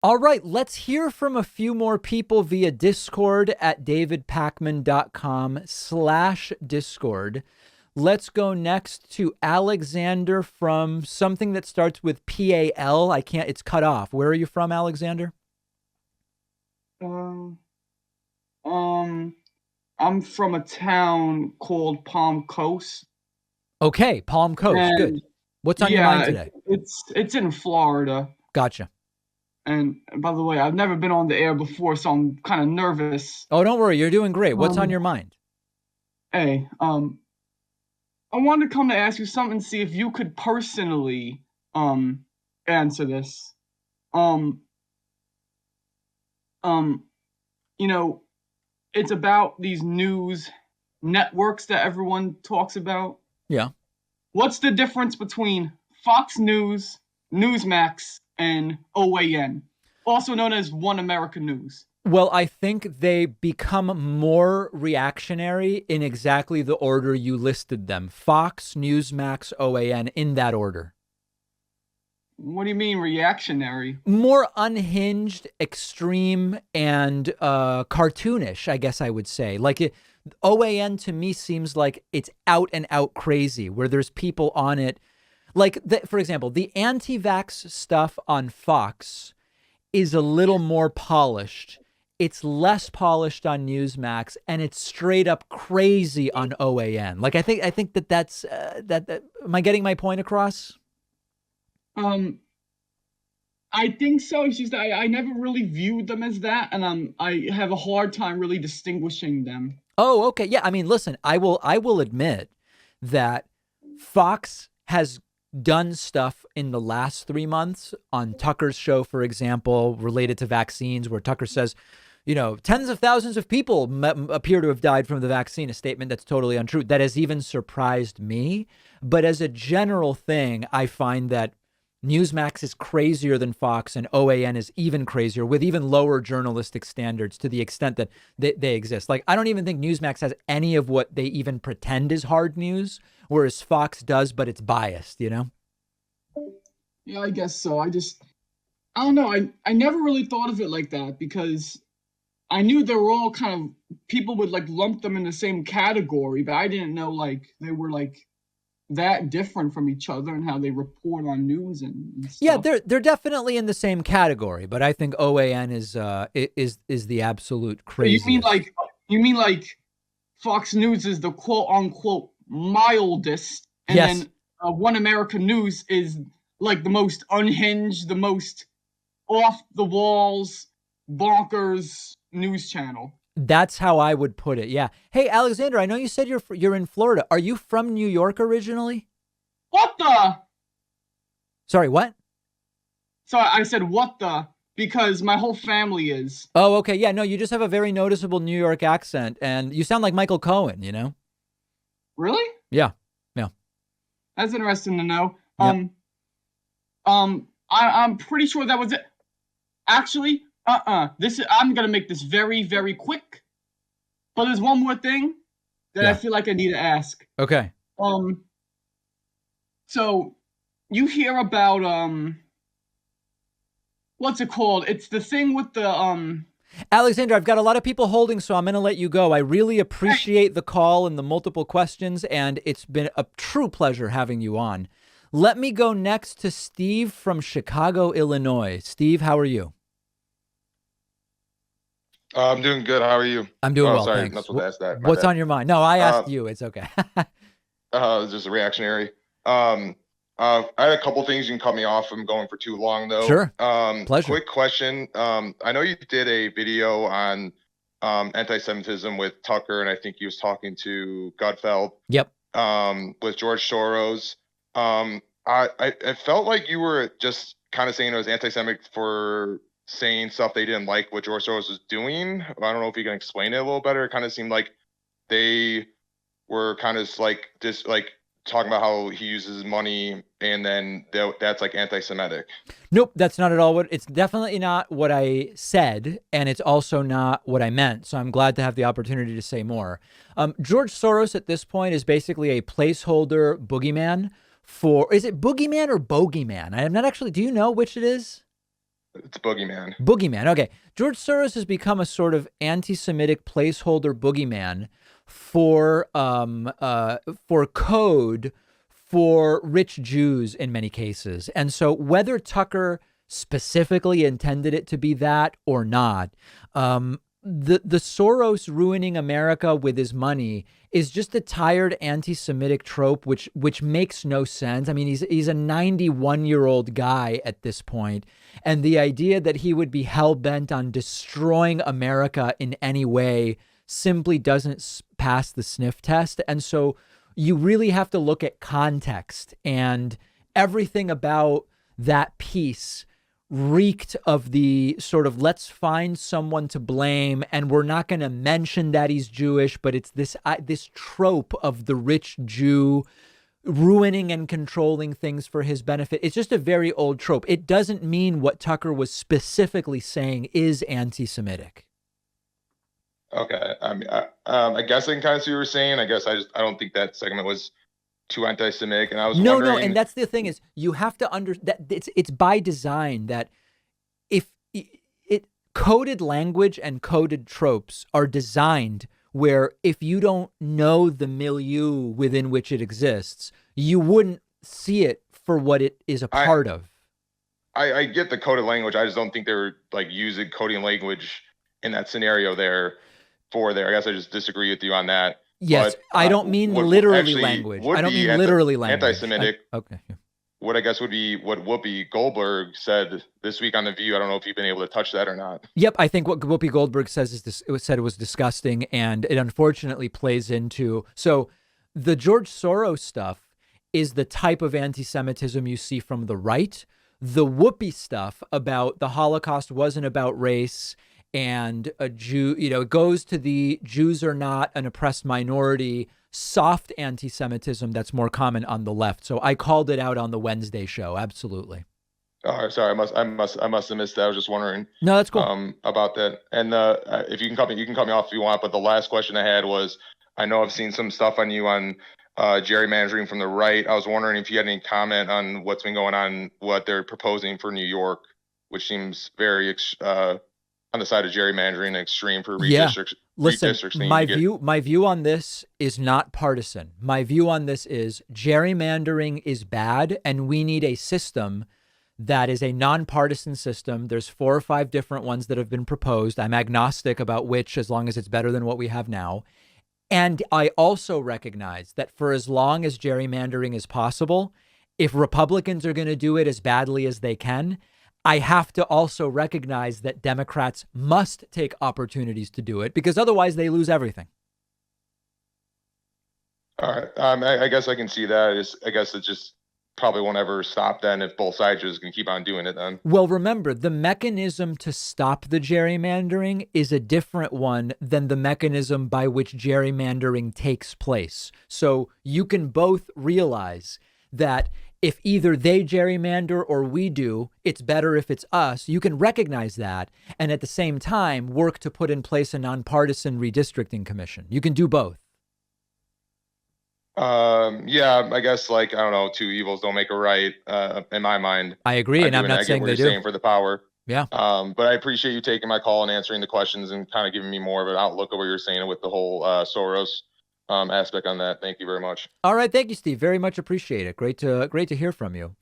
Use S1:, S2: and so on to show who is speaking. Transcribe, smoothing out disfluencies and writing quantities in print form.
S1: All right, let's hear from a few more people via Discord at davidpakman.com/Discord. Let's go next to Alexander from something that starts with PAL. I can't, it's cut off. Where are you from, Alexander?
S2: Um, I'm from a town called Palm Coast.
S1: Okay, Palm Coast. Good.
S2: And
S1: What's on your mind
S2: yeah,
S1: today?
S2: it's in Florida.
S1: Gotcha.
S2: And by the way, I've never been on the air before, so I'm kind of nervous.
S1: Oh, don't worry. You're doing great. What's on
S2: Um,
S1: your mind?
S2: hey, I wanted to come to ask you something, see if you could personally answer this. Um, um, you know, it's about these news networks that everyone talks about.
S1: Yeah.
S2: What's the difference between Fox News, Newsmax, and OAN, also known as One American News?
S1: Well, I think they become more reactionary in exactly the order you listed them. Fox, Newsmax, OAN, in that order.
S2: What do you mean reactionary?
S1: More unhinged, extreme, and cartoonish, I guess I would say. OAN to me seems like it's out and out crazy, where there's people on it. For example, the anti-vax stuff on Fox is a little more polished. It's less polished on Newsmax, and it's straight up crazy on OAN. I think that's that. Am I getting my point across?
S2: Um, I think so. It's just I never really viewed them as that, and I have a hard time really distinguishing them.
S1: Oh, okay. Yeah. I mean, listen, I will admit that Fox has done stuff in the last 3 months on Tucker's show, for example, related to vaccines, where Tucker says, tens of thousands of people appear to have died from the vaccine, a statement that's totally untrue. That has even surprised me. But as a general thing, I find that Newsmax is crazier than Fox, and OAN is even crazier, with even lower journalistic standards, to the extent that they exist. I don't even think Newsmax has any of what they even pretend is hard news, whereas Fox does, but it's biased,
S2: Yeah, I guess so. I don't know. I never really thought of it like that, because I knew they were all kind of, people would lump them in the same category, but I didn't know they were that different from each other and how they report on news and
S1: Yeah,
S2: stuff.
S1: they're definitely in the same category, but I think OAN is the absolute craziest.
S2: You mean Fox News is the quote unquote mildest, and
S1: Yes,
S2: then One American News is the most unhinged, the most off the walls, bonkers news channel.
S1: that's how I would put it. Yeah. Hey, Alexander, I know you said you're in Florida. Are you from New York originally?
S2: What the?
S1: Sorry, what?
S2: So I said what the, because my whole family is.
S1: Oh, okay. Yeah, no, you just have a very noticeable New York accent, and you sound like Michael Cohen.
S2: Really?
S1: Yeah. Yeah.
S2: That's interesting to know.
S1: Yep.
S2: I'm pretty sure that was it. Actually, I'm gonna make this very, very quick. But there's one more thing that I
S1: Yeah.
S2: feel like I need to ask.
S1: Okay.
S2: Um, so you hear about what's it called? It's the thing with the
S1: Alexander, I've got a lot of people holding, so I'm going to let you go. I really appreciate the call and the multiple questions, and it's been a true pleasure having you on. Let me go next to Steve from Chicago, Illinois. Steve, how are you?
S3: I'm doing good. How are you?
S1: I'm doing
S3: Oh,
S1: well,
S3: sorry,
S1: thanks.
S3: not supposed to ask that. My
S1: What's
S3: bad.
S1: on your mind? No, I asked you. It's okay.
S3: It's just a reactionary. I had a couple things. You can cut me off if I'm going for too long, though.
S1: Sure. Pleasure.
S3: Quick question. I know you did a video on anti-Semitism with Tucker, and I think he was talking to Gutfeld.
S1: Yep.
S3: With George Soros. I felt like you were just kind of saying it was anti-Semitic for saying stuff they didn't like what George Soros was doing. I don't know if you can explain it a little better. It kind of seemed like they were kind of talking about how he uses money, and then that's anti-Semitic.
S1: Nope, that's not at all it's definitely not what I said, and it's also not what I meant. So I'm glad to have the opportunity to say more. George Soros at this point is basically a placeholder boogeyman is it boogeyman or bogeyman? I'm not actually, do you know which it is?
S3: It's boogeyman.
S1: Boogeyman. Okay. George Soros has become a sort of anti-Semitic placeholder boogeyman for code for rich Jews in many cases. And so whether Tucker specifically intended it to be that or not, the Soros ruining America with his money is just a tired anti-Semitic trope, which makes no sense. I mean, he's a 91-year-old guy at this point, and the idea that he would be hell-bent on destroying America in any way simply doesn't pass the sniff test. And so you really have to look at context, and everything about that piece reeked of the sort of let's find someone to blame, and we're not going to mention that he's Jewish, but it's this trope of the rich Jew ruining and controlling things for his benefit. It's just a very old trope. It doesn't mean what Tucker was specifically saying is anti-Semitic.
S3: Okay. I mean, I guess I can kind of see what you're saying. I guess I don't think that segment was too anti-Semitic, and I was wondering.
S1: No, and that's the thing is you have to that it's by design that if it coded language and coded tropes are designed where if you don't know the milieu within which it exists, you wouldn't see it for what it is a part of.
S3: I get the coded language. I just don't think they were like using coding language in that scenario there. I guess I just disagree with you on that.
S1: Yes, but, I don't mean literally language. I don't mean literally language.
S3: Anti-Semitic.
S1: Okay.
S3: What I guess would be what Whoopi Goldberg said this week on The View. I don't know if you've been able to touch that or not.
S1: Yep, I think what Whoopi Goldberg says is this. It was disgusting, and it unfortunately plays into. So, the George Soros stuff is the type of anti-Semitism you see from the right. The Whoopi stuff about the Holocaust wasn't about race. And a Jew, it goes to the Jews are not an oppressed minority, soft anti-Semitism that's more common on the left. So I called it out on the Wednesday show. Absolutely.
S3: Oh, sorry. I must have missed that. I was just wondering.
S1: No, that's cool.
S3: About that. And if you can cut me off if you want. But the last question I had was, I know I've seen some stuff on you on gerrymandering from the right. I was wondering if you had any comment on what's been going on, what they're proposing for New York, which seems very on the side of gerrymandering, extreme for redistricts.
S1: Listen, my view on this is not partisan. My view on this is gerrymandering is bad, and we need a system that is a nonpartisan system. There's 4 or 5 different ones that have been proposed. I'm agnostic about which, as long as it's better than what we have now. And I also recognize that for as long as gerrymandering is possible, if Republicans are going to do it as badly as they can, I have to also recognize that Democrats must take opportunities to do it, because otherwise they lose everything.
S3: All right. I guess I can see that. I guess it just probably won't ever stop then if both sides are just going to keep on doing it then.
S1: Well, remember, the mechanism to stop the gerrymandering is a different one than the mechanism by which gerrymandering takes place. So you can both realize that if either they gerrymander or we do, it's better if it's us. You can recognize that and at the same time work to put in place a nonpartisan redistricting commission. You can do both.
S3: Yeah, I guess I don't know, 2 evils don't make a right, in my mind.
S1: I agree, and I'm not saying they do.
S3: Saying for the power.
S1: Yeah.
S3: But I appreciate you taking my call and answering the questions and kind of giving me more of an outlook of what you're saying with the whole Soros aspect on that. Thank you very much.
S1: All right. Thank you, Steve. Very much appreciate it. Great to hear from you.